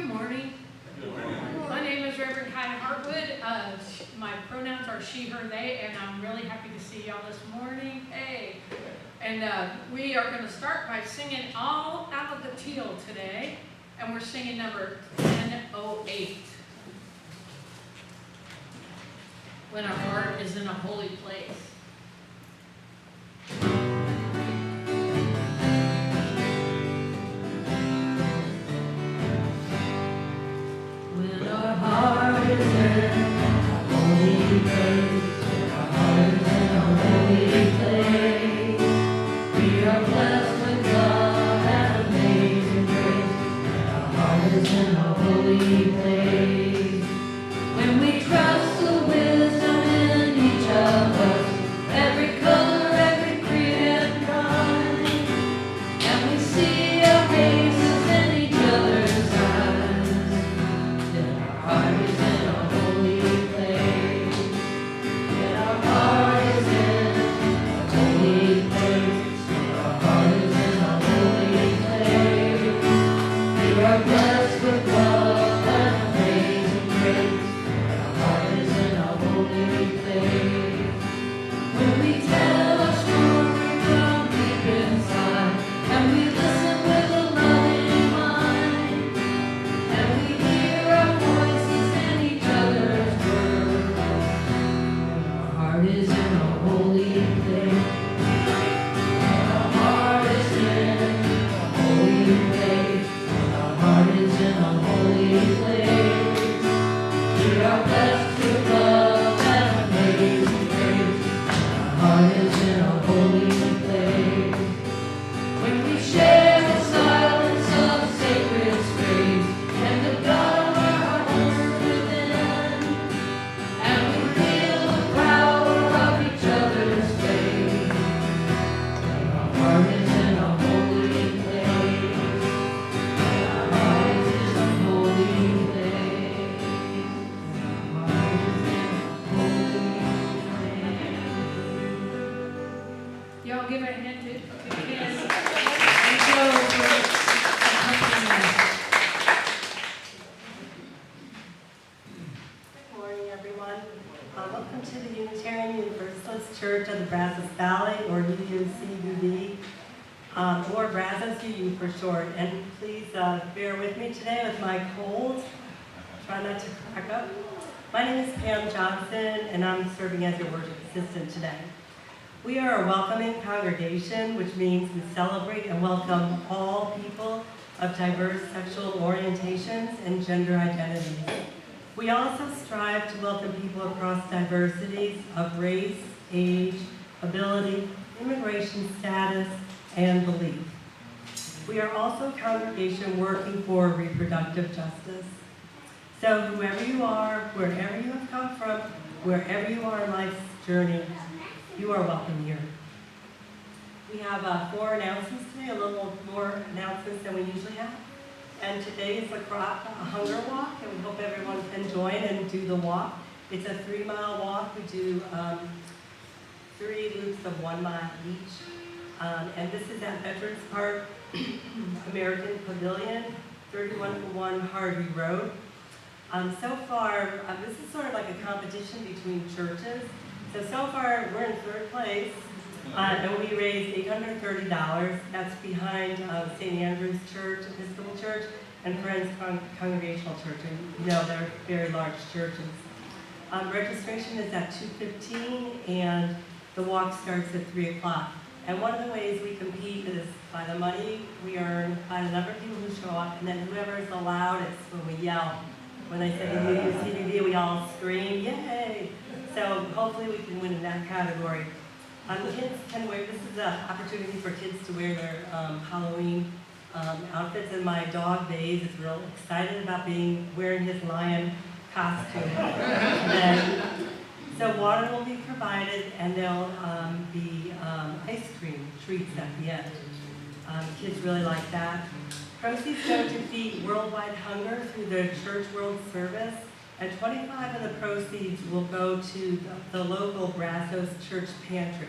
Good morning. Good morning. My name is Reverend Kiya Heartwood. My pronouns are she, her, they, and I'm really happy to see y'all this morning. Hey. And we are going to start by singing All Out of the Teal today. And we're singing number 1008. When our heart is in a holy place. When our heart is in a holy place, when our heart is in a holy place, we are blessed with love and amazing grace. When our heart is in a holy place, when we trust the wisdom in each of us, every color, every creed and kind, and we see our faces in each other's eyes. Heart is in a holy place. When our heart is in a holy place. When our heart is in a holy place. We are blessed with love and amazing grace. When our heart is in a holy place. When we tell our story from deep inside, and we listen with a loving mind, and we hear our voices in each other's words. Our heart is in a holy place. Our heart is in a holy place. Our heart is in a holy place. We are blessed with love and amazing grace. Our heart is in a holy place. When we share the silence of sacred space, and the God of our hearts within, and we feel the power of each other's faith. Our heart is in a holy place. Our heart is in a holy place. Our heart is in a holy place. Y'all give a hand to Kiya. And Joe for accompanying us. Good morning, everyone. Welcome to the Unitarian Universalist Church of the Brazos Valley, or UUCBV, or Brazos UU for short. And please bear with me today with my cold. Try not to crack up. My name is Pam Johnson, and I'm serving as your worship assistant today. We are a welcoming congregation, which means we celebrate and welcome all people of diverse sexual orientations and gender identities. We also strive to welcome people across diversities of race, age, ability, immigration status, and belief. We are also a congregation working for reproductive justice. So whoever you are, wherever you have come from, wherever you are in life's journey, you are welcome here. We have 4 announcements today, a little more announcements than we usually have. And today is a hunger walk, and we hope everyone can join and do the walk. It's a 3-mile walk. We do 3 loops of 1 mile each. And this is at Veterans Park, American Pavilion, 3101 Harvey Road. So far, this is sort of like a competition between churches. So far, we're in 3rd place, and we raised $830. That's behind St. Andrew's Church, Episcopal Church, and Friends Congregational Church. And you know, they're very large churches. Registration is at 2:15, and the walk starts at 3 o'clock. And one of the ways we compete is by the money we earn, by the number of people who show up, and then whoever is the loudest when we yell. When I say UUCBV, we all scream, yay! So hopefully we can win in that category. Kids can wear, this is an opportunity for kids to wear their Halloween outfits, and my dog, Baze, is real excited about wearing his lion costume. So water will be provided, and there'll be ice cream treats at the end. Kids really like that. Proceeds go to defeat worldwide hunger through the Church World Service, and 25 of the proceeds will go to the local Brazos Church Pantry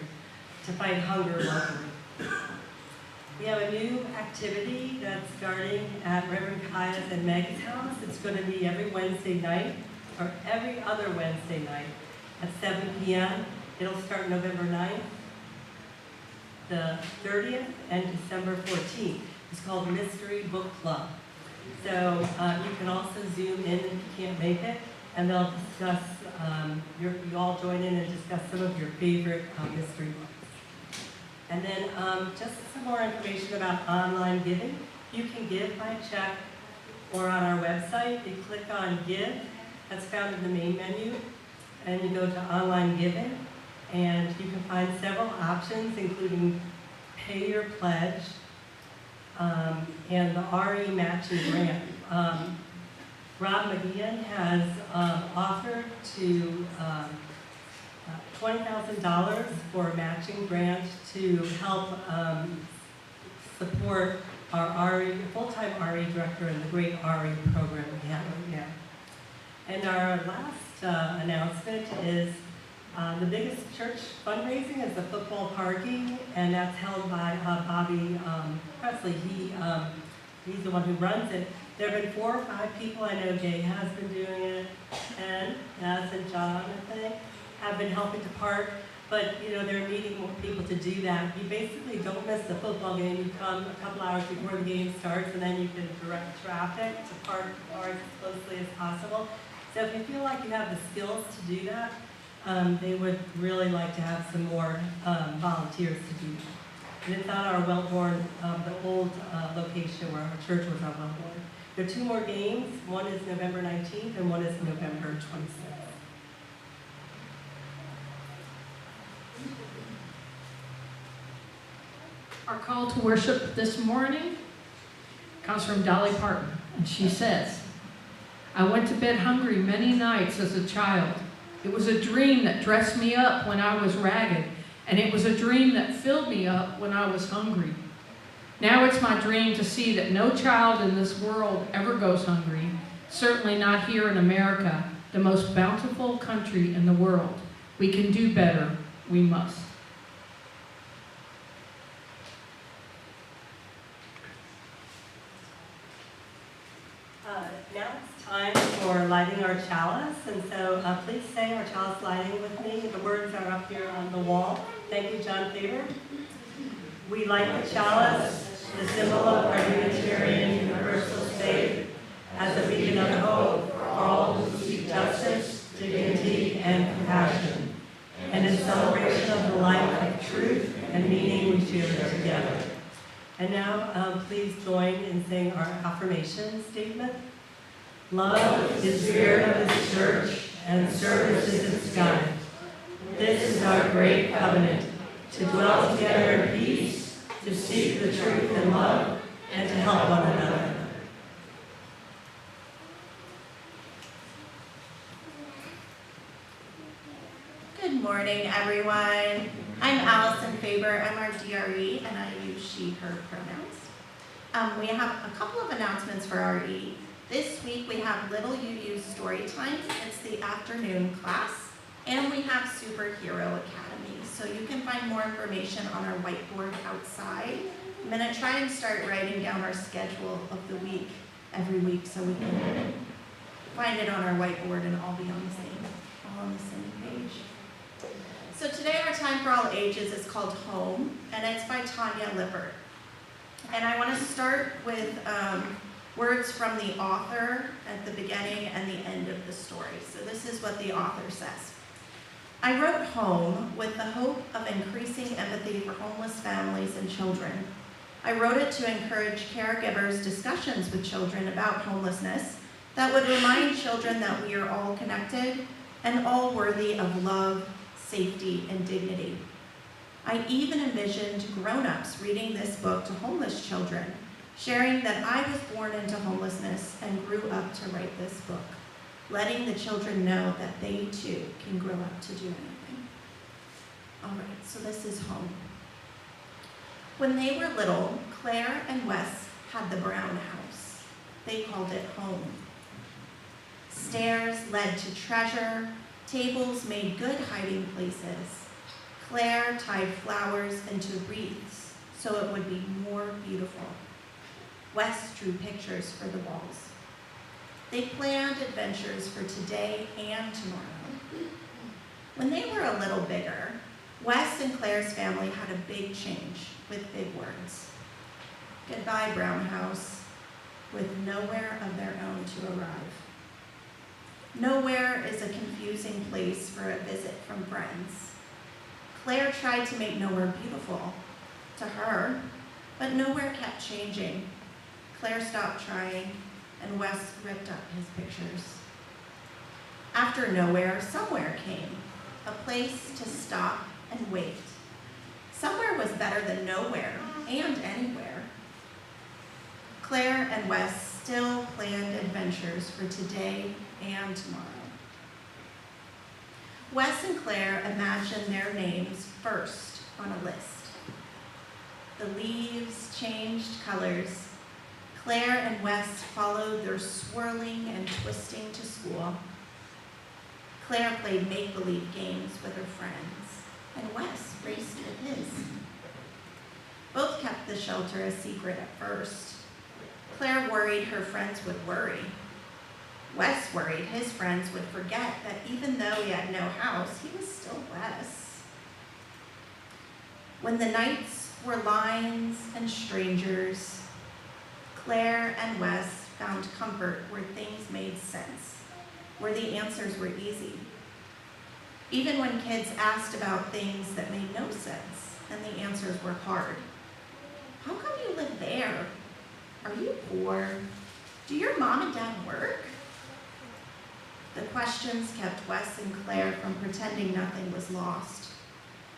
to fight hunger locally. We have a new activity that's starting at Reverend Kiya's and Meg's house. It's going to be every Wednesday night, or every other Wednesday night at 7 p.m. It'll start November 9th, the 30th, and December 14th. It's called Mystery Book Club. So you can also Zoom in if you can't make it, and they'll discuss, you all join in and discuss some of your favorite mystery books. And then just some more information about online giving. You can give by check or on our website. You click on Give, that's found in the main menu, and you go to Online Giving, and you can find several options, including Pay Your Pledge, and the RE Matching Grant. Rob McGeehan has offered to $20,000 for a matching grant to help support our RE, full-time RE director and the great RE program we have right now. And our last announcement is the biggest church fundraising is the football parking, and that's held by Bobby Presley. He's the one who runs it. There have been 4 or 5 people, I know Jay has been doing it, and John, I think, have been helping to park, but you know, they're needing more people to do that. You basically don't miss the football game. You come a couple hours before the game starts, and then you can direct traffic to park cars as closely as possible. So if you feel like you have the skills to do that, they would really like to have some more volunteers to do that. And it's on our Wellborn, the old location where our church was on Wellborn. There are 2 more games. One is November 19th and one is November 26th. Our call to worship this morning comes from Dolly Parton, and she says, I went to bed hungry many nights as a child. It was a dream that dressed me up when I was ragged, and it was a dream that filled me up when I was hungry. Now it's my dream to see that no child in this world ever goes hungry, certainly not here in America, the most bountiful country in the world. We can do better. We must. Now it's time for lighting our chalice, and so please say our chalice lighting with me. The words are up here on the wall. Thank you, John Faber. We light the chalice, the symbol of our Unitarian Universalist faith, as a beacon of hope for all who seek justice, dignity, and compassion, and in celebration of the life of truth and meaning we share together. And now, please join in saying our affirmation statement. Love is the spirit of this church, and service is its guide. This is our great covenant, to dwell together in peace, to seek the truth in love, and to help one another. Good morning, everyone. I'm Allison Faber. I'm our DRE, and I use she, her pronouns. We have a couple of announcements for RE. This week we have Little UU Story Time. It's the afternoon class. And we have Superhero Academy. So you can find more information on our whiteboard outside. I'm going to try and start writing down our schedule of the week every week so we can find it on our whiteboard and all be on the same page. So today our time for all ages is called Home, and it's by Tanya Lippert. And I want to start with words from the author at the beginning and the end of the story. So this is what the author says. I wrote Home with the hope of increasing empathy for homeless families and children. I wrote it to encourage caregivers' discussions with children about homelessness that would remind children that we are all connected and all worthy of love, safety, and dignity. I even envisioned grown-ups reading this book to homeless children, sharing that I was born into homelessness and grew up to write this book, letting the children know that they too can grow up to do anything. All right, so this is Home. When they were little, Claire and Wes had the brown house. They called it Home. Stairs led to treasure, tables made good hiding places. Claire tied flowers into wreaths so it would be more beautiful. Wes drew pictures for the walls. They planned adventures for today and tomorrow. When they were a little bigger, Wes and Claire's family had a big change with big words. Goodbye, Brown House, with nowhere of their own to arrive. Nowhere is a confusing place for a visit from friends. Claire tried to make nowhere beautiful to her, but nowhere kept changing. Claire stopped trying, and Wes ripped up his pictures. After nowhere, somewhere came, a place to stop and wait. Somewhere was better than nowhere and anywhere. Claire and Wes still planned adventures for today and tomorrow. Wes and Claire imagined their names first on a list. The leaves changed colors. Claire and Wes followed their swirling and twisting to school. Claire played make-believe games with her friends, and Wes raced with his. Both kept the shelter a secret at first. Claire worried her friends would worry. Wes worried his friends would forget that even though he had no house, he was still Wes. When the nights were lines and strangers, Claire and Wes found comfort where things made sense, where the answers were easy. Even when kids asked about things that made no sense and the answers were hard. How come you live there? Are you poor? Do your mom and dad work? The questions kept Wes and Claire from pretending nothing was lost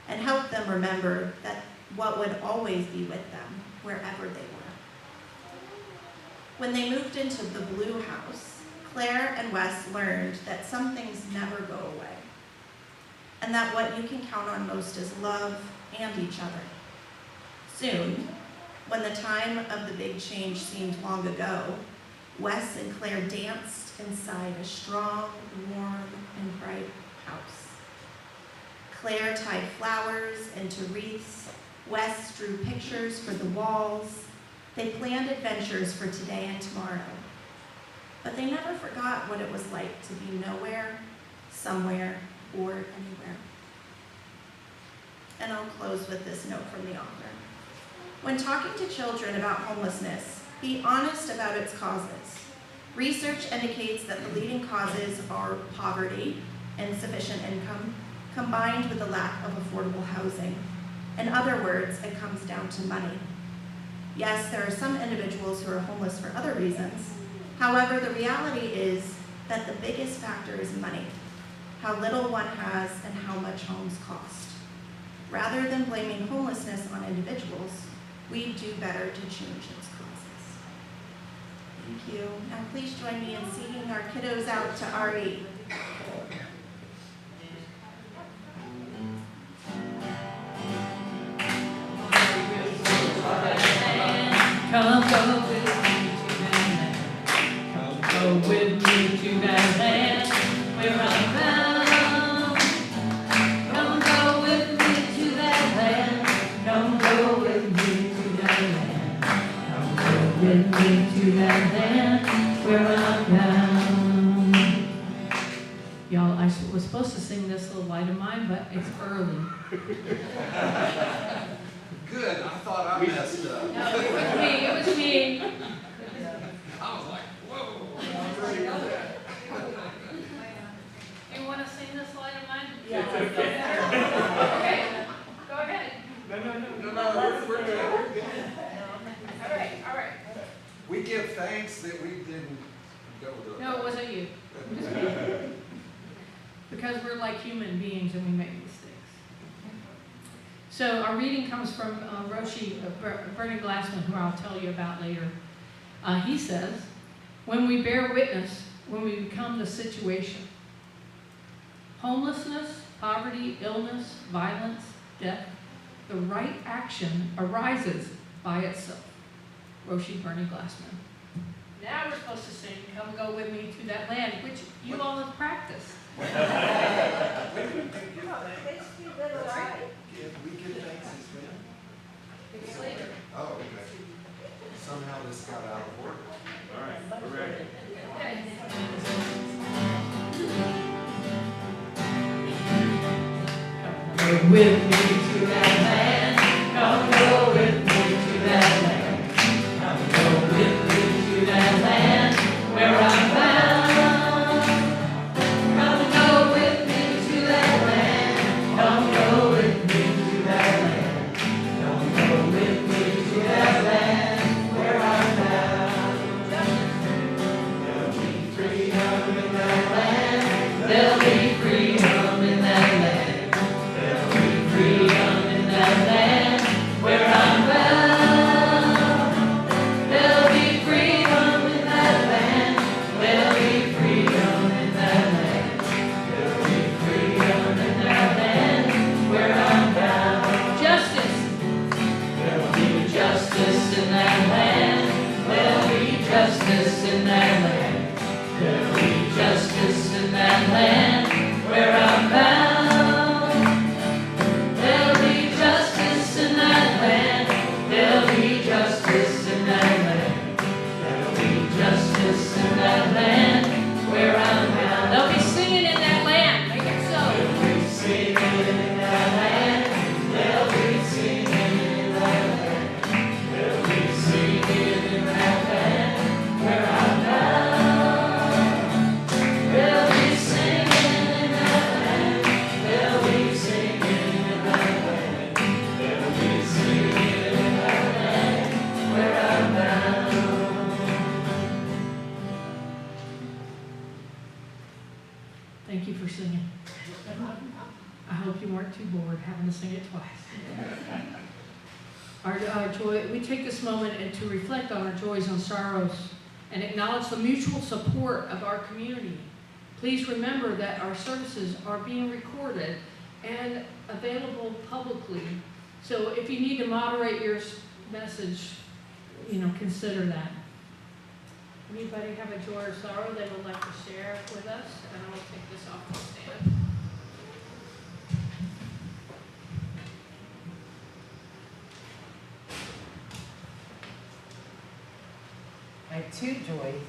and helped them remember that what would always be with them wherever they were. When they moved into the blue house, Claire and Wes learned that some things never go away and that what you can count on most is love and each other. Soon, when the time of the big change seemed long ago, Wes and Claire danced inside a strong, warm, and bright house. Claire tied flowers into wreaths. Wes drew pictures for the walls. They planned adventures for today and tomorrow. But they never forgot what it was like to be nowhere, somewhere, or anywhere. And I'll close with this note from the author. When talking to children about homelessness, be honest about its causes. Research indicates that the leading causes are poverty, insufficient income, combined with the lack of affordable housing. In other words, it comes down to money. Yes, there are some individuals who are homeless for other reasons. However, the reality is that the biggest factor is money, how little one has and how much homes cost. Rather than blaming homelessness on individuals, we do better to change its causes. Thank you. Now please join me in singing our kiddos out to RE. Come go with me to that land. Come go with me to that land where I'm bound. Come go with me to that land. Come go with me to that land. Come go with me to that land where I'm bound. Y'all, I was supposed to sing this little light of mine, but it's early. Good, I thought I messed up. No, it was me. I was like, whoa. You want to sing this light of mine? Yeah. Okay, go ahead. No, we're good. All right. We give thanks that we didn't go the. No, it wasn't you. Because we're like human beings and we make mistakes. So our reading comes from Bernie Glassman, who I'll tell you about later. He says, when we bear witness, when we become the situation, homelessness, poverty, illness, violence, death, the right action arises by itself. Roshi Bernie Glassman. Now we're supposed to sing, come go with me to that land, which you all have practiced. We give thanks as well. It's later. Oh, okay. Somehow this got out of order. All right, we're ready. Go with me to that land. Come go with me to that land. Come go with me to that land where I'm bound. Come go with me to that land. Come go with me to that land. Come go with me to that land where I'm bound. There'll be freedom in that land. There'll be freedom in that land. Freedom in that land where I'm bound. There'll be freedom in that land. There'll be freedom in that land. There'll be freedom in that land where I'm bound. Justice. There'll be justice in that land. There'll be justice in that land. There'll be justice in that land where I'm bound. There'll be justice in that land. There'll be justice in that land. There'll be justice in that land where I'm bound. They'll be singing in that land. Make it so. They'll be singing in that land. They'll be singing in that land. They'll be singing in that land where I'm bound. They'll be singing in that land. They'll be singing in that land. They'll be singing in that land where I'm bound. Thank you for singing. I hope you weren't too bored having to sing it twice. Our joy, we take this moment and to reflect on our joys and sorrows and acknowledge the mutual support of our community. Please remember that our services are being recorded and available publicly. So if you need to moderate your message, consider that. Anybody have a joy or sorrow they would like to share with us? And I will take this off the stand. I have two joys.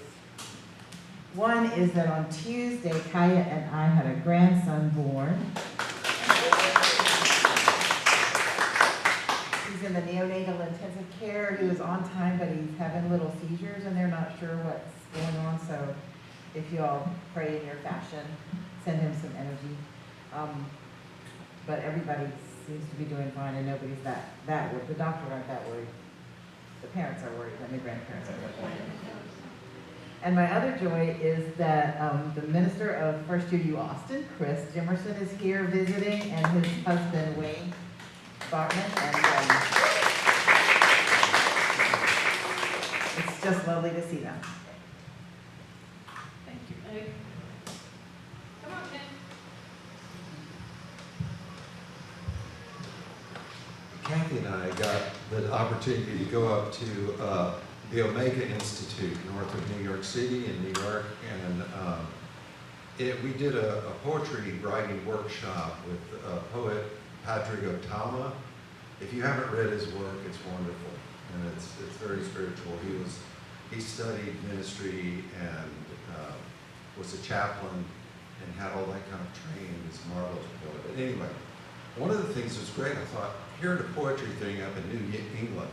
One is that on Tuesday, Kiya and I had a grandson born. He's in the neonatal intensive care. He was on time, but he's having little seizures, and they're not sure what's going on. So if you all pray in your fashion, send him some energy. But everybody seems to be doing fine, and nobody's that worried. The doctor aren't that worried. The parents are worried, and the grandparents are worried. And my other joy is that the minister of First UU Austin, Chris Jimerson, is here visiting, and his husband, Wayne Bartman. And it's just lovely to see them. Thank you, Meg. Come on, Ken. Kathy and I got the opportunity to go up to the Omega Institute north of New York City in New York, and we did a poetry writing workshop with poet Patrick Otama. If you haven't read his work, it's wonderful, and it's very spiritual. He studied ministry and was a chaplain and had all that kind of training. He's a marvelous poet. But anyway, one of the things that was great, I thought, here at a poetry thing up in New England,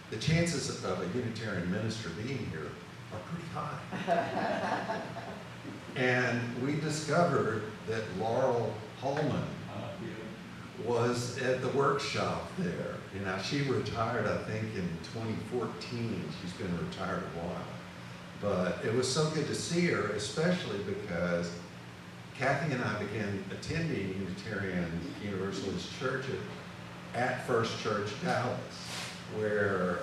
the chances of a Unitarian minister being here are pretty high. And we discovered that Laurel Holman was at the workshop there. She retired, I think, in 2014. She's been retired a while. But it was so good to see her, especially because Kathy and I began attending Unitarian Universalist Church at First Church Dallas, where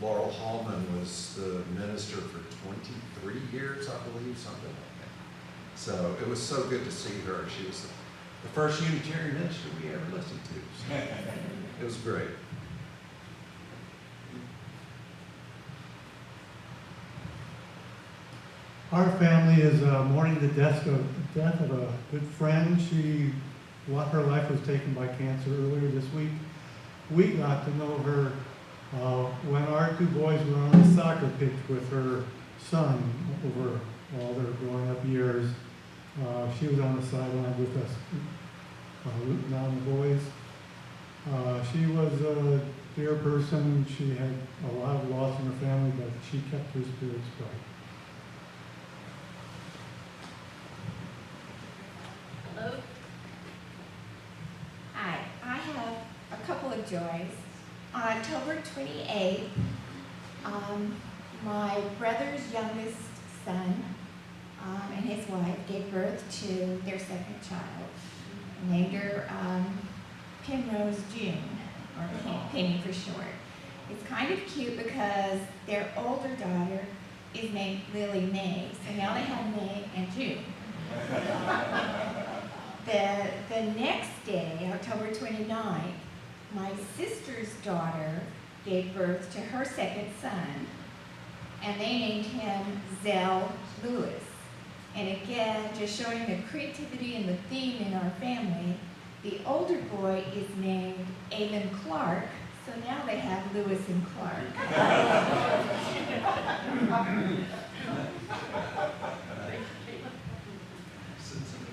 Laurel Hallman was the minister for 23 years, I believe, something like that. So it was so good to see her. She was the first Unitarian minister we ever listened to. So it was great. Our family is mourning the death of a good friend. Her life was taken by cancer earlier this week. we got to know her when our two boys were on the soccer pitch with her son over all their growing up years. She was on the sideline with us, rooting on the boys. She was a dear person. She had a lot of loss in her family, but she kept her spirits bright. Hello. Hi, I have a couple of joys. On October 28th, my brother's youngest son and his wife gave birth to their second child. Named her Penrose June, or Penny for short. It's kind of cute because their older daughter is named Lily May, so now they have May and June. The next day, October 29th, my sister's daughter gave birth to her second son, and they named him Zell Lewis. And again, just showing the creativity and the theme in our family, the older boy is named Eamon Clark, so now they have Lewis and Clark.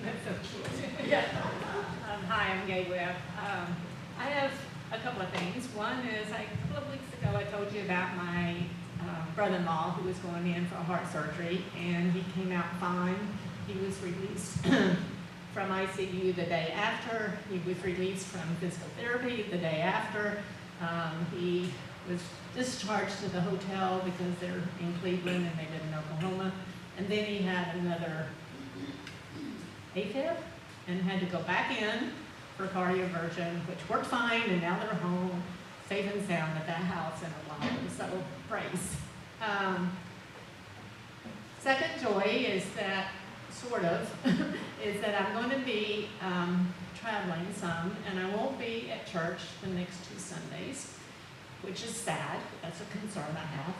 That's so cute. Yeah. Hi, I'm Gay Webb. I have a couple of things. One is, a couple of weeks ago, I told you about my brother-in-law who was going in for a heart surgery, and he came out fine. He was released from ICU the day after. He was released from physical therapy the day after. He was discharged to the hotel because they're in Cleveland and they live in Oklahoma. And then he had another AFib and had to go back in for cardioversion, which worked fine, and now they're home, safe and sound at that house in a while. So praise. Second joy is that, sort of, is that I'm going to be traveling some, and I won't be at church the next 2 Sundays, which is sad. That's a concern I have.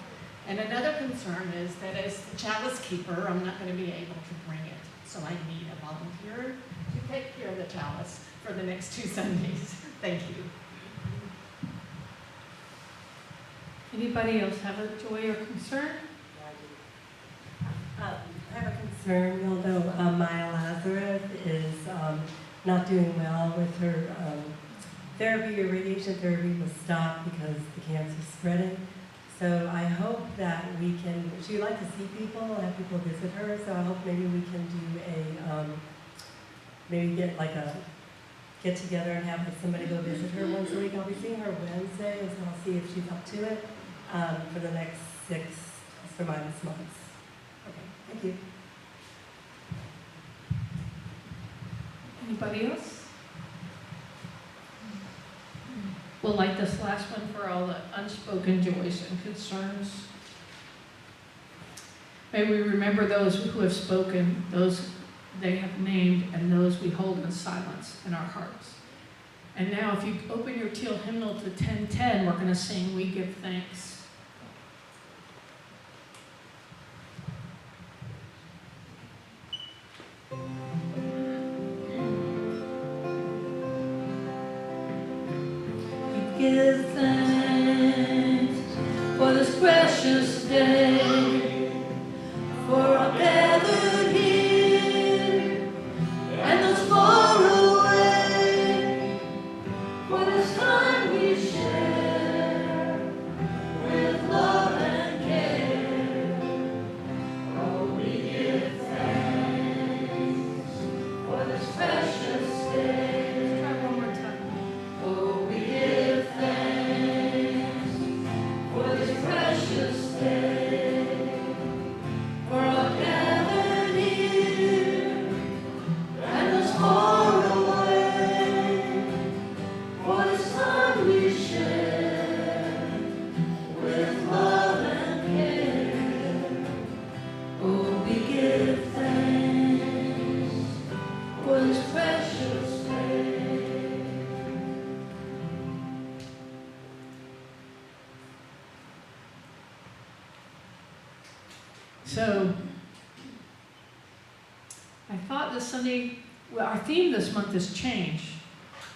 And another concern is that as the chalice keeper, I'm not going to be able to bring it. So I need a volunteer to take care of the chalice for the next 2 Sundays. Thank you. Anybody else have a joy or concern? I have a concern, although Maya Lazarus is not doing well with her therapy or radiation therapy was stopped because the cancer is spreading. So I hope that we can, she would like to see people, have people visit her, so I hope maybe we can do a, maybe get like a get together and have somebody go visit her once a week. I'll be seeing her Wednesday, and so I'll see if she's up to it for the next 6± months. Okay, thank you. Anybody else? We'll light this last one for all the unspoken joys and concerns. May we remember those who have spoken, those they have named, and those we hold in silence in our hearts. And now if you open your teal hymnal to 1010, we're going to sing We Give Thanks. Give thanks for this precious day, for our gathered here and those far away, for this time we share with love and care. Oh, we give thanks for this precious day. Try one more time. Oh, we give thanks for this precious day, for our gathered here and those far away, for this time we share with love and care. Oh, we give thanks for this precious day. So, I thought this Sunday, well, our theme this month is change.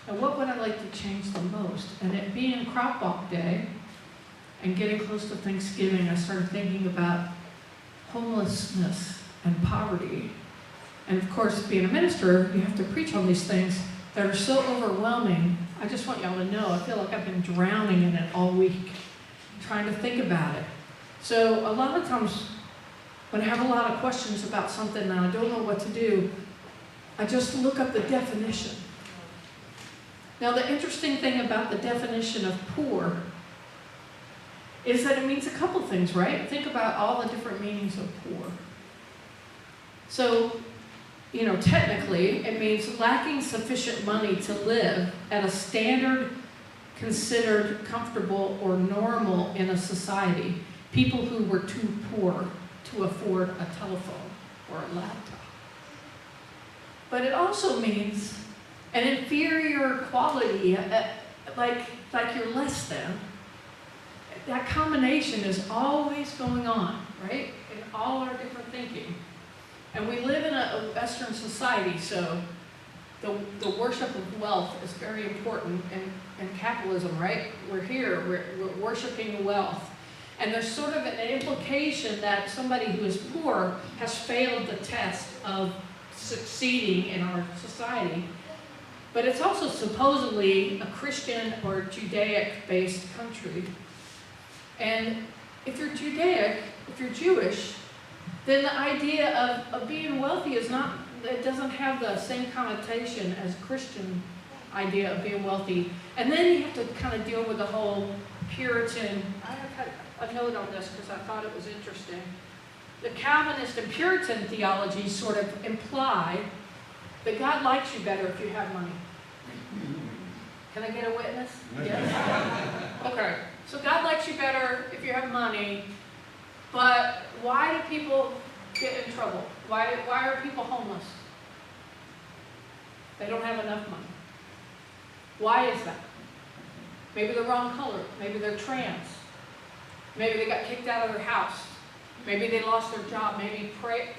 And what would I like to change the most? And it being Crop Walk Day and getting close to Thanksgiving, I started thinking about homelessness and poverty. And of course, being a minister, you have to preach on these things that are so overwhelming. I just want y'all to know, I feel like I've been drowning in it all week, trying to think about it. So a lot of times, when I have a lot of questions about something and I don't know what to do, I just look up the definition. Now, the interesting thing about the definition of poor is that it means a couple things, right? Think about all the different meanings of poor. So, technically, it means lacking sufficient money to live at a standard considered comfortable or normal in a society. People who were too poor to afford a telephone or a laptop. But it also means an inferior quality, like you're less than. That combination is always going on, right? In all our different thinking. And we live in a Western society, so the worship of wealth is very important in capitalism, right? We're here, we're worshiping wealth. And there's sort of an implication that somebody who is poor has failed the test of succeeding in our society. But it's also supposedly a Christian or Judaic-based country. And if you're Judaic, if you're Jewish, then the idea of being wealthy is not, it doesn't have the same connotation as Christian idea of being wealthy. And then you have to kind of deal with the whole Puritan, I have had a note on this because I thought it was interesting. The Calvinist and Puritan theology sort of imply that God likes you better if you have money. Can I get a witness? Yes? Okay. So God likes you better if you have money, but why do people get in trouble? Why are people homeless? They don't have enough money. Why is that? Maybe they're wrong color. Maybe they're trans. Maybe they got kicked out of their house. Maybe they lost their job. Maybe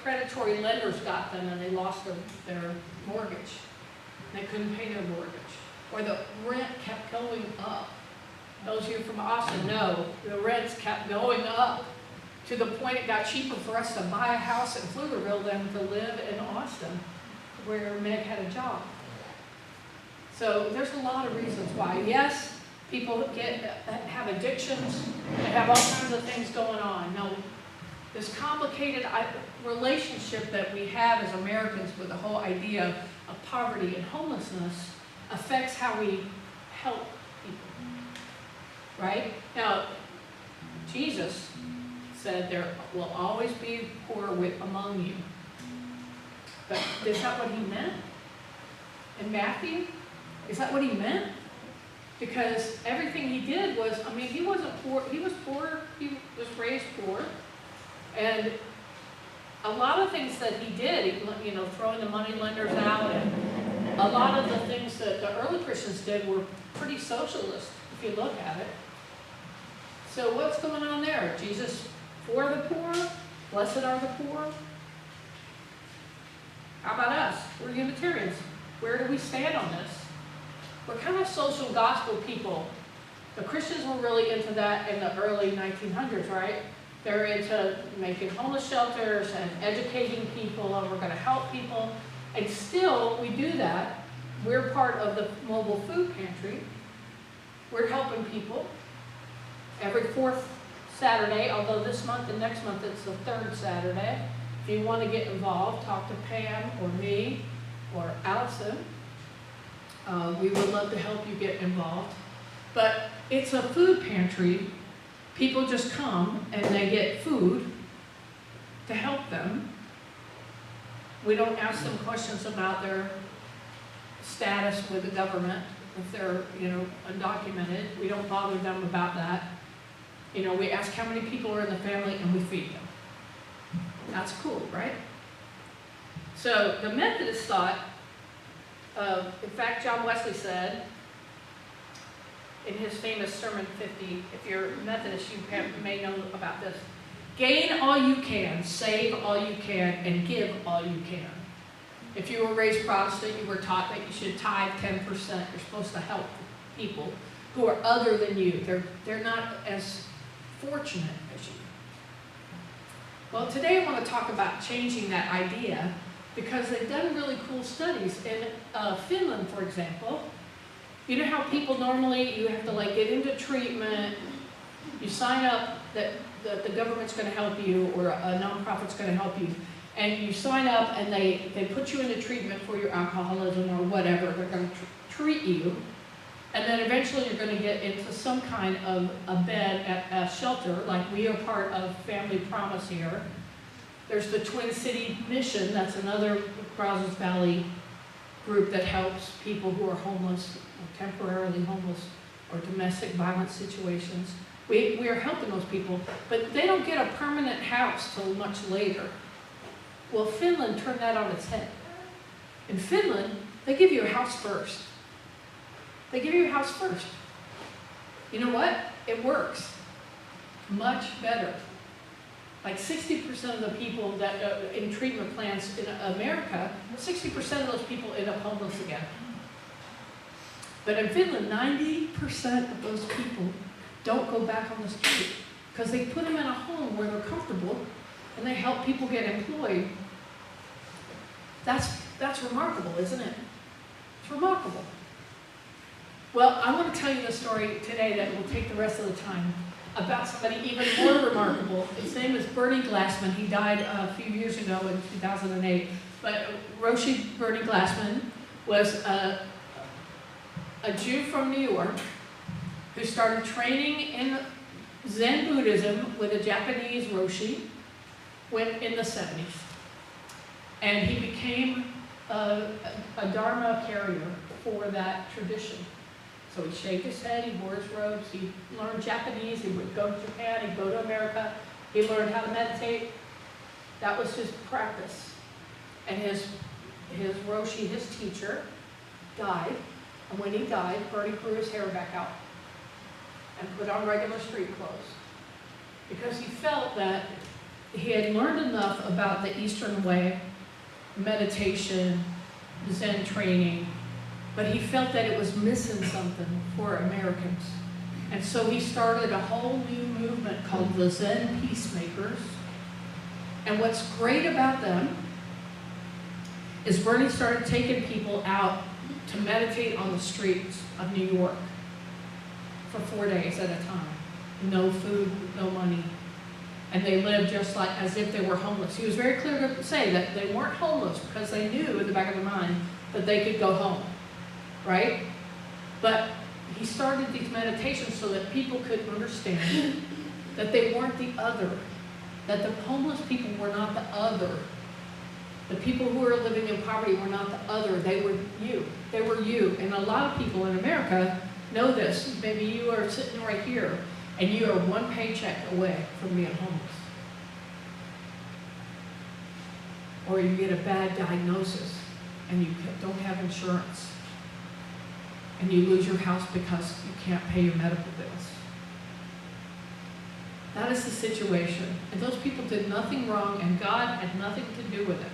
predatory lenders got them and they lost their mortgage. They couldn't pay their mortgage. Or the rent kept going up. Those of you from Austin know the rents kept going up to the point it got cheaper for us to buy a house in Pflugerville than to live in Austin, where Meg had a job. So there's a lot of reasons why. Yes, people have addictions, they have all kinds of things going on. Now, this complicated relationship that we have as Americans with the whole idea of poverty and homelessness affects how we help people, right? Now, Jesus said there will always be poor among you. But is that what he meant? In Matthew? Is that what he meant? Because everything he did was, he wasn't poor, he was poor, he was raised poor. And a lot of things that he did, throwing the money lenders out, and a lot of the things that the early Christians did were pretty socialist, if you look at it. So what's going on there? Jesus for the poor? Blessed are the poor? How about us? We're Unitarians. Where do we stand on this? We're kind of social gospel people. The Christians were really into that in the early 1900s, right? They're into making homeless shelters and educating people, and we're going to help people. And still, we do that. We're part of the mobile food pantry. We're helping people every fourth Saturday, although this month and next month it's the third Saturday. If you want to get involved, talk to Pam or me or Allison. We would love to help you get involved. But it's a food pantry. People just come and they get food to help them. We don't ask them questions about their status with the government, if they're, undocumented. We don't bother them about that. We ask how many people are in the family and we feed them. That's cool, right? So the Methodists thought, in fact, John Wesley said in his famous Sermon 50, if you're Methodist, you may know about this. Gain all you can, save all you can, and give all you can. If you were raised Protestant, you were taught that you should tithe 10%. You're supposed to help people who are other than you. They're not as fortunate as you. Well, today I want to talk about changing that idea because they've done really cool studies. In Finland, for example, you know how people normally, you have to like get into treatment, you sign up that the government's going to help you or a nonprofit's going to help you, and you sign up and they put you into treatment for your alcoholism or whatever. They're going to treat you, and then eventually you're going to get into some kind of a bed at a shelter, like we are part of Family Promise here. There's the Twin City Mission, that's another Brazos Valley group that helps people who are homeless, or temporarily homeless, or domestic violence situations. We are helping those people, but they don't get a permanent house till much later. Well, Finland turned that on its head. In Finland, they give you a house first. They give you a house first. You know what? It works much better. Like 60% of the people that in treatment plans in America, 60% of those people end up homeless again. But in Finland, 90% of those people don't go back on the street because they put them in a home where they're comfortable and they help people get employed. That's remarkable, isn't it? It's remarkable. Well, I want to tell you the story today that will take the rest of the time about somebody even more remarkable. His name is Bernie Glassman. He died a few years ago in 2008. But Roshi Bernie Glassman was a Jew from New York who started training in Zen Buddhism with a Japanese Roshi in the 70s. And he became a Dharma carrier for that tradition. So he shaved his head, he wore his robes, he learned Japanese, he would go to Japan, he'd go to America, he learned how to meditate. That was his practice. And his Roshi, his teacher, died. And when he died, Bernie grew his hair back out and put on regular street clothes. Because he felt that he had learned enough about the Eastern way, meditation, Zen training, but he felt that it was missing something for Americans. And so he started a whole new movement called the Zen Peacemakers. And what's great about them is Bernie started taking people out to meditate on the streets of New York for 4 days at a time. No food, no money. And they lived just like as if they were homeless. He was very clear to say that they weren't homeless because they knew in the back of their mind that they could go home, right? But he started these meditations so that people could understand that they weren't the other, that the homeless people were not the other. The people who were living in poverty were not the other, they were you. They were you. And a lot of people in America know this. Maybe you are sitting right here and you are one paycheck away from being homeless. Or you get a bad diagnosis and you don't have insurance. And you lose your house because you can't pay your medical bills. That is the situation. And those people did nothing wrong and God had nothing to do with it.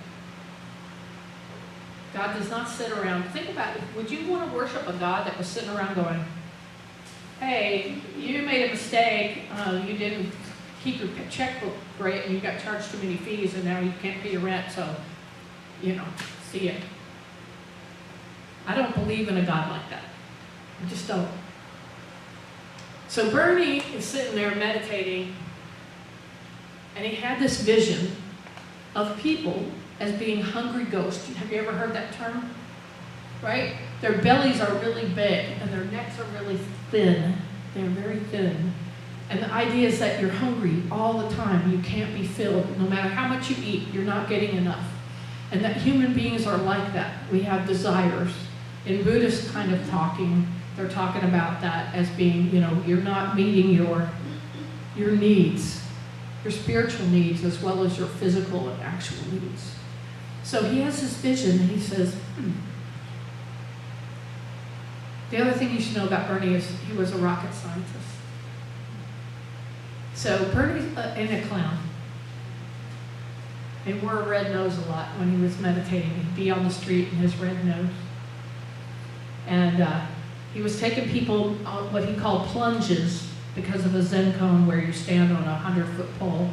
God does not sit around. Think about it. Would you want to worship a God that was sitting around going, hey, you made a mistake, you didn't keep your checkbook great and you got charged too many fees and now you can't pay your rent, so, see ya. I don't believe in a God like that. I just don't. So Bernie is sitting there meditating and he had this vision of people as being hungry ghosts. Have you ever heard that term? Right? Their bellies are really big and their necks are really thin. They're very thin. And the idea is that you're hungry all the time. You can't be filled. No matter how much you eat, you're not getting enough. And that human beings are like that. We have desires. In Buddhist kind of talking, they're talking about that as being, you're not meeting your needs, your spiritual needs as well as your physical and actual needs. So he has this vision and he says, The other thing you should know about Bernie is he was a rocket scientist. So Bernie ain't a clown. He wore a red nose a lot when he was meditating. He'd be on the street in his red nose. And he was taking people on what he called plunges because of a Zen cone where you stand on a 100-foot pole.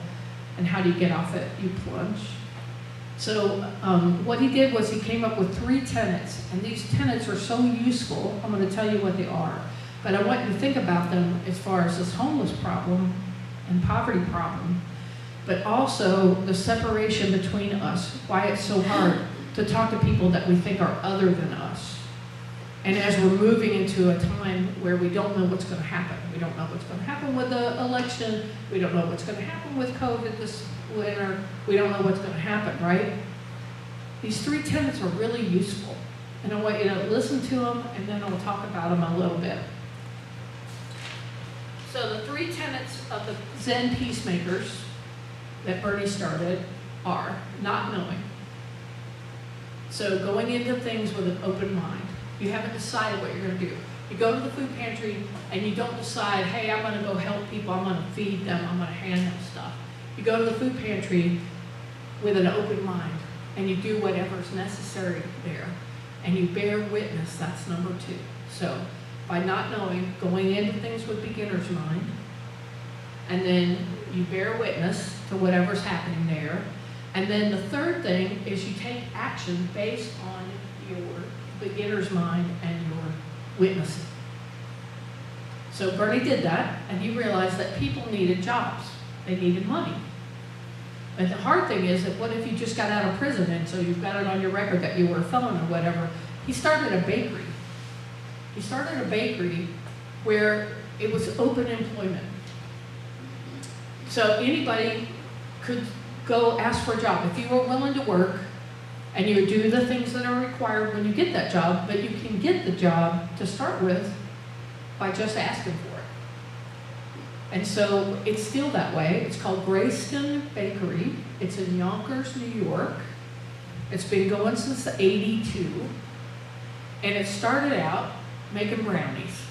And how do you get off it? You plunge. So what he did was he came up with 3 tenets. And these tenets are so useful. I'm going to tell you what they are. But I want you to think about them as far as this homeless problem and poverty problem. But also the separation between us, why it's so hard to talk to people that we think are other than us. And as we're moving into a time where we don't know what's going to happen, we don't know what's going to happen with the election, we don't know what's going to happen with COVID this winter, we don't know what's going to happen, right? These 3 tenets are really useful. And I want you to listen to them, and then I'll talk about them a little bit. So the 3 tenets of the Zen peacemakers that Bernie started are not knowing. So going into things with an open mind. You haven't decided what you're going to do. You go to the food pantry and you don't decide, hey, I'm going to go help people, I'm going to feed them, I'm going to hand them stuff. You go to the food pantry with an open mind and you do whatever's necessary there. And you bear witness, that's number 2. So by not knowing, going into things with beginner's mind, and then you bear witness to whatever's happening there. And then the third thing is you take action based on your beginner's mind and your witnessing. So Bernie did that, and he realized that people needed jobs. They needed money. And the hard thing is that what if you just got out of prison and so you've got it on your record that you were a felon or whatever. He started a bakery. He started a bakery where it was open employment. So anybody could go ask for a job. If you were willing to work and you do the things that are required when you get that job, but you can get the job to start with by just asking for it. And so it's still that way. It's called Grayston Bakery. It's in Yonkers, New York. It's been going since '82. And it started out making brownies.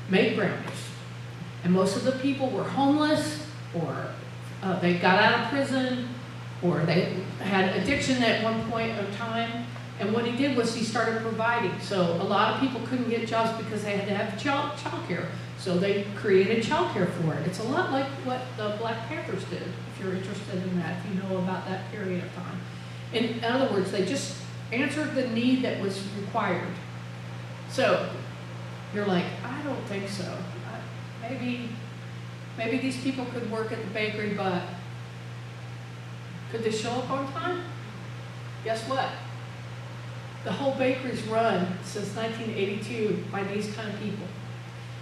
Made brownies. And most of the people were homeless, or they got out of prison, or they had addiction at one point of time. And what he did was he started providing. So a lot of people couldn't get jobs because they had to have child care. So they created child care for it. It's a lot like what the Black Panthers did, if you're interested in that, if you know about that period of time. In other words, they just answered the need that was required. So you're like, I don't think so. Maybe these people could work at the bakery, but could they show up on time? Guess what? The whole bakery's run since 1982 by these kind of people.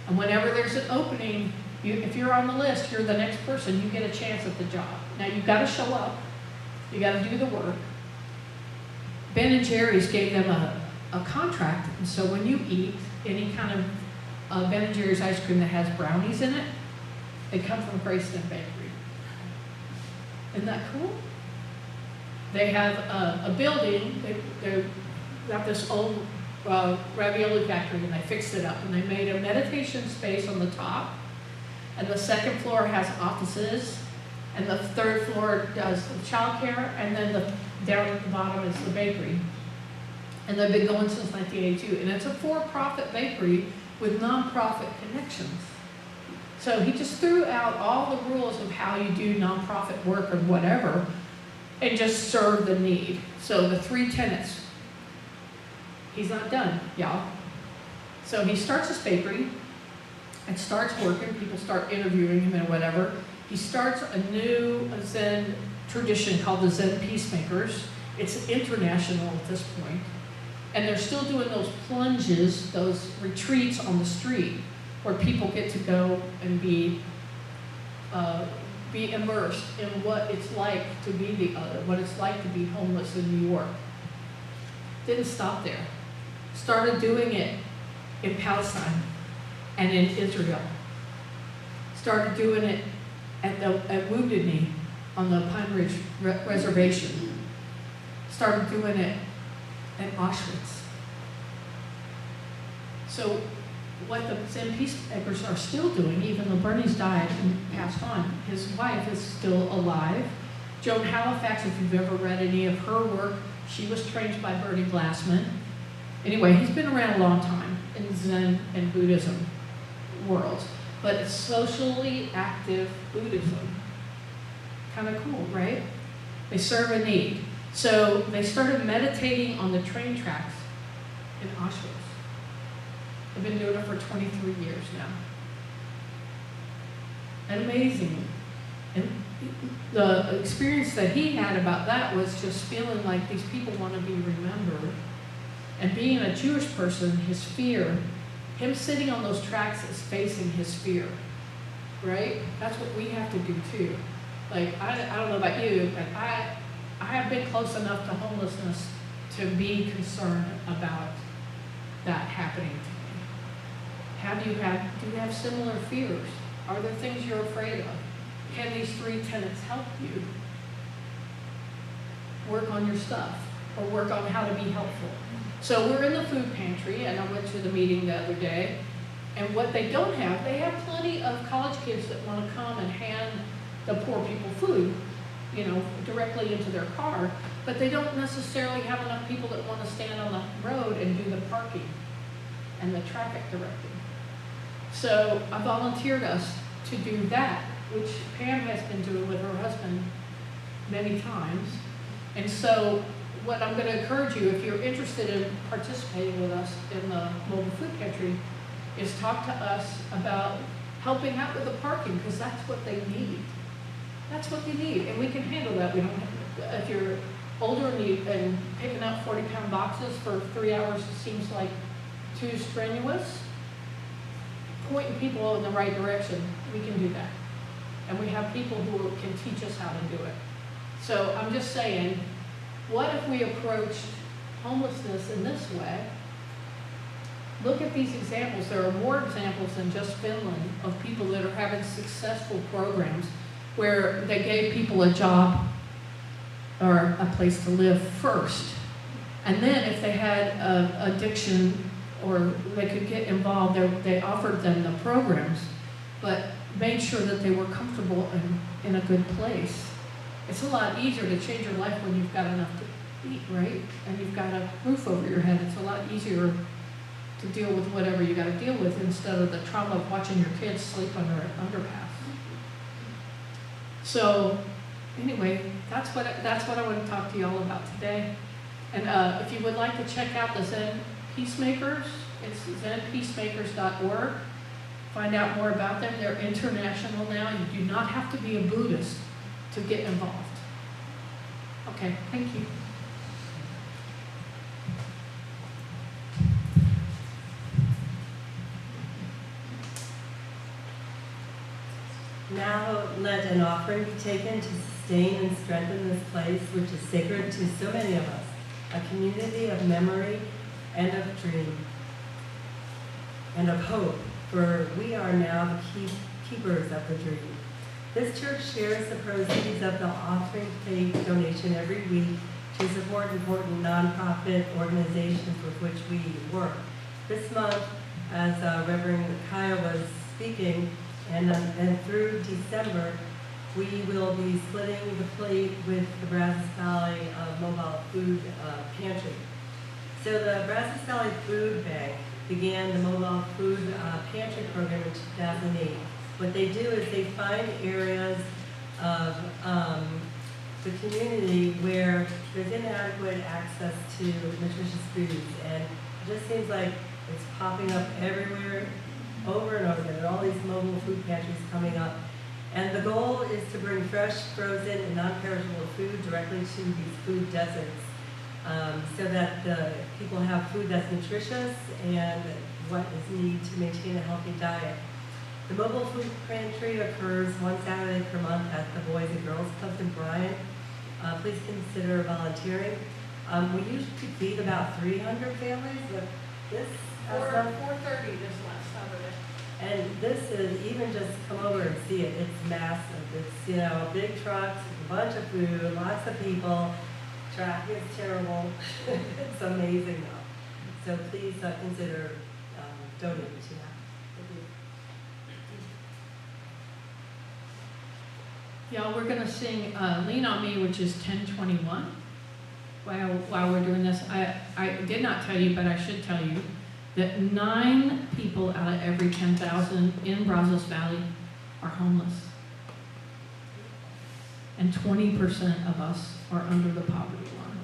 And whenever there's an opening, if you're on the list, you're the next person, you get a chance at the job. Now you've got to show up, you got to do the work. Ben & Jerry's gave them a contract, and so when you eat any kind of Ben & Jerry's ice cream that has brownies in it, they come from Grayston Bakery. Isn't that cool? They have a building, they've got this old ravioli factory, and they fixed it up, and they made a meditation space on the top, and the second floor has offices, and the third floor does the childcare, and then down at the bottom is the bakery. And they've been going since 1982, and it's a for-profit bakery with nonprofit connections. So he just threw out all the rules of how you do nonprofit work or whatever, and just serve the need. So the 3 tenets. He's not done, y'all. So he starts his bakery and starts working. People start interviewing him and whatever. He starts a new Zen tradition called the Zen Peacemakers. It's international at this point. And they're still doing those plunges, those retreats on the street where people get to go and be immersed in what it's like to be the other, what it's like to be homeless in New York. Didn't stop there. Started doing it in Palestine and in Israel. Started doing it at Wounded Knee on the Pine Ridge Reservation. Started doing it at Auschwitz. So what the Zen Peacemakers are still doing, even though Bernie's died and passed on, his wife is still alive, Joan Halifax, if you've ever read any of her work, she was trained by Bertie Glassman. Anyway, he's been around a long time in Zen and Buddhism worlds, but it's socially active Buddhism. Kind of cool, right? They serve a need. So they started meditating on the train tracks in Auschwitz. They've been doing it for 23 years now. Amazing. And the experience that he had about that was just feeling like these people want to be remembered. And being a Jewish person, his fear, him sitting on those tracks is facing his fear, right? That's what we have to do too. Like, I don't know about you, but I have been close enough to homelessness to be concerned about that happening to me. Do you have similar fears? Are there things you're afraid of? Can these 3 tenets help you work on your stuff or work on how to be helpful? So we're in the food pantry, and I went to the meeting the other day, and what they don't have, they have plenty of college kids that want to come and hand the poor people food, you know, directly into their car, but they don't necessarily have enough people that want to stand on the road and do the parking and the traffic directing. So I volunteered us to do that, which Pam has been doing with her husband many times. And so what I'm going to encourage you, if you're interested in participating with us in the mobile food pantry, is talk to us about helping out with the parking, because that's what they need. That's what they need, and we can handle that. We don't have, if you're older and picking up 40-pound boxes for 3 hours seems like too strenuous, pointing people in the right direction, we can do that. And we have people who can teach us how to do it. So I'm just saying, what if we approached homelessness in this way? Look at these examples. There are more examples than just Finland of people that are having successful programs where they gave people a job or a place to live first. And then if they had addiction or they could get involved, they offered them the programs, but made sure that they were comfortable in a good place. It's a lot easier to change your life when you've got enough to eat, right? And you've got a roof over your head. It's a lot easier to deal with whatever you got to deal with instead of the trauma of watching your kids sleep under an underpass. So anyway, that's what I want to talk to you all about today. And if you would like to check out the Zen Peacemakers, it's zenpeacemakers.org. Find out more about them. They're international now. You do not have to be a Buddhist to get involved. Okay, thank you. Now let an offering be taken to sustain and strengthen this place, which is sacred to so many of us, a community of memory and of dream and of hope, for we are now the keepers of the dream. This church shares the proceeds of the offering plate donation every week to support important nonprofit organizations with which we work. This month, as Reverend Kiya was speaking, and through December, we will be splitting the plate with the Brazos Valley Mobile Food Pantry. So the Brazos Valley Food Bank began the Mobile Food Pantry program in 2008. What they do is they find areas of the community where there's inadequate access to nutritious foods, and it just seems like it's popping up everywhere, over and over again, and all these mobile food pantries coming up. And the goal is to bring fresh, frozen, and non-perishable food directly to these food deserts, so that the people have food that's nutritious and what is needed to maintain a healthy diet. The mobile food pantry occurs one Saturday per month at the Boys and Girls Clubs in Bryan. Please consider volunteering. We usually feed about 300 families, but this 4:30 this last Saturday. and this is, even just come over and see it, it's massive. It's, big trucks, a bunch of food, lots of people. Traffic is terrible. It's amazing though. So please consider donating to that. Thank you. Y'all, we're gonna sing Lean on Me, which is 1021. While we're doing this, I did not tell you, but I should tell you, that 9 people out of every 10,000 in Brazos Valley are homeless. And 20% of us are under the poverty line.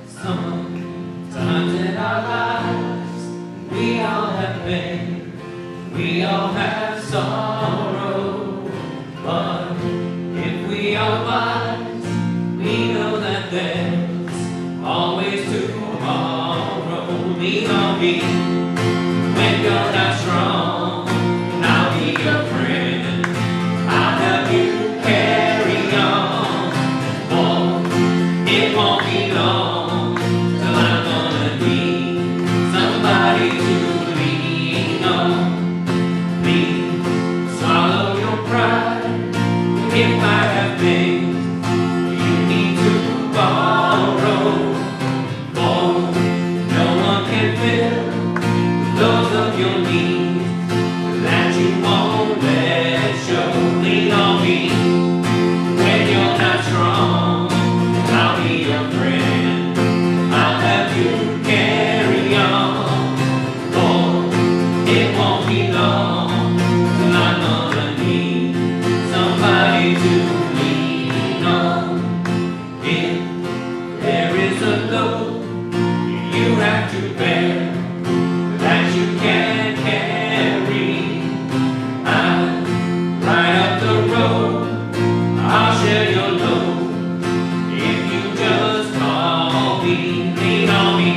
Sometimes in our lives, we all have pain, we all have sorrow, but if we are wise, we know that there's always tomorrow. Lean on me when you're not strong, and I'll be your friend. I'll help you carry on. Oh, it won't be long till I'm gonna need somebody to lean on. Please swallow your pride. If I have things you need to borrow, oh, no one can fill those of your needs that you won't let show. Lean on me when you're not strong. I'll be your friend. I'll help you carry on. Oh, it won't be long till I'm gonna need somebody to lean on. If there is a load you have to bear that you can't carry, I'm right up the road. I'll share your load if you just call me. Lean on me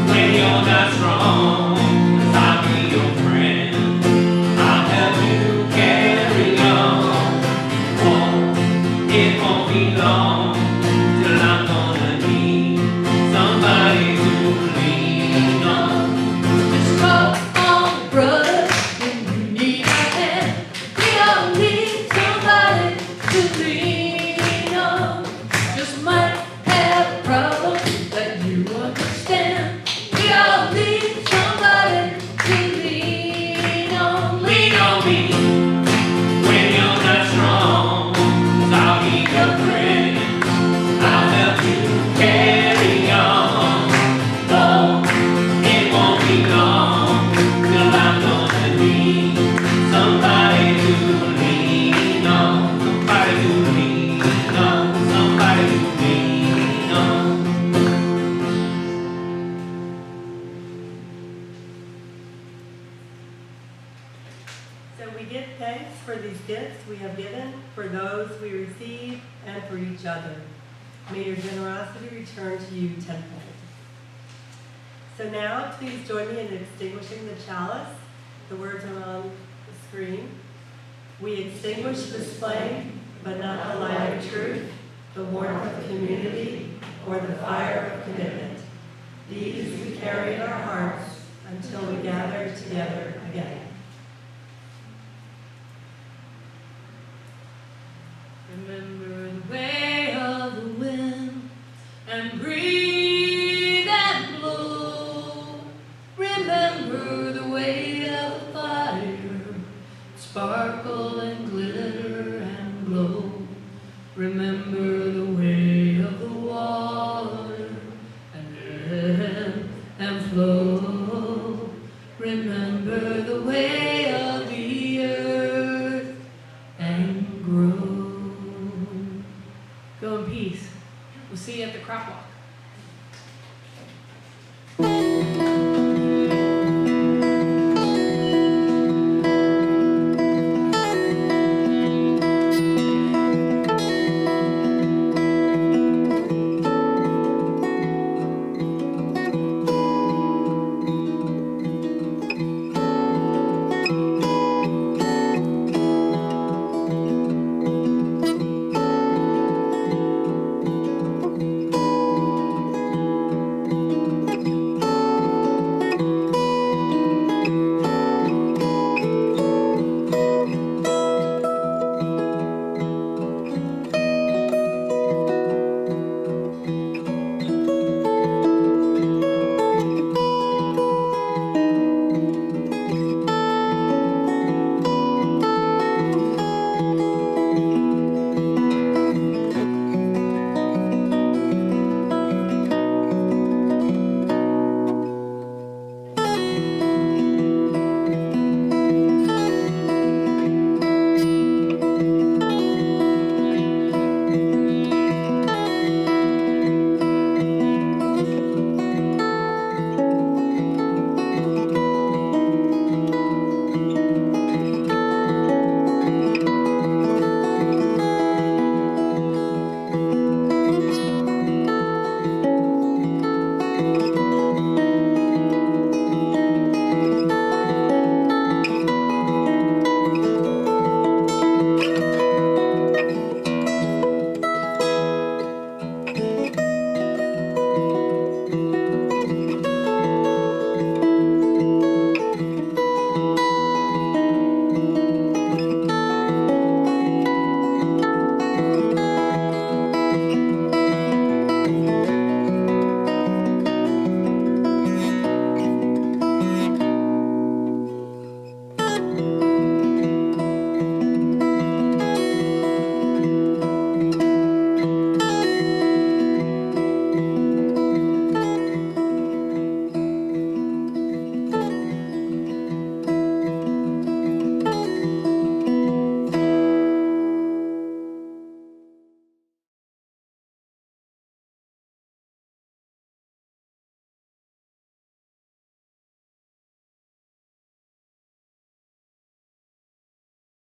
when you're not strong, 'cause I'll be your friend. I'll help you carry on. Oh, it won't be long till I'm gonna need somebody to lean on. Just call on brother when you need a hand. We all need somebody to lean on. Just might have a problem that you understand. We all need somebody to lean on. Lean on me when you're not strong, 'cause I'll be your friend. I'll help you carry on. Oh, it won't be long till I'm gonna need somebody to lean on. Somebody to lean on. Somebody to lean on. So we give thanks for these gifts we have given, for those we receive, and for each other. May your generosity return to you tenfold. So now, please join me in extinguishing the chalice. The words are on the screen. We extinguish this flame, but not the light of truth, the warmth of community, or the fire of commitment. These we carry in our hearts until we gather together again. Remember the way of the wind and breathe and blow. Remember the way of the fire, sparkle and glitter and glow. Remember the way of the water and ebb and flow. Remember the way of the earth and grow. Go in peace. We'll see you at the crop walk.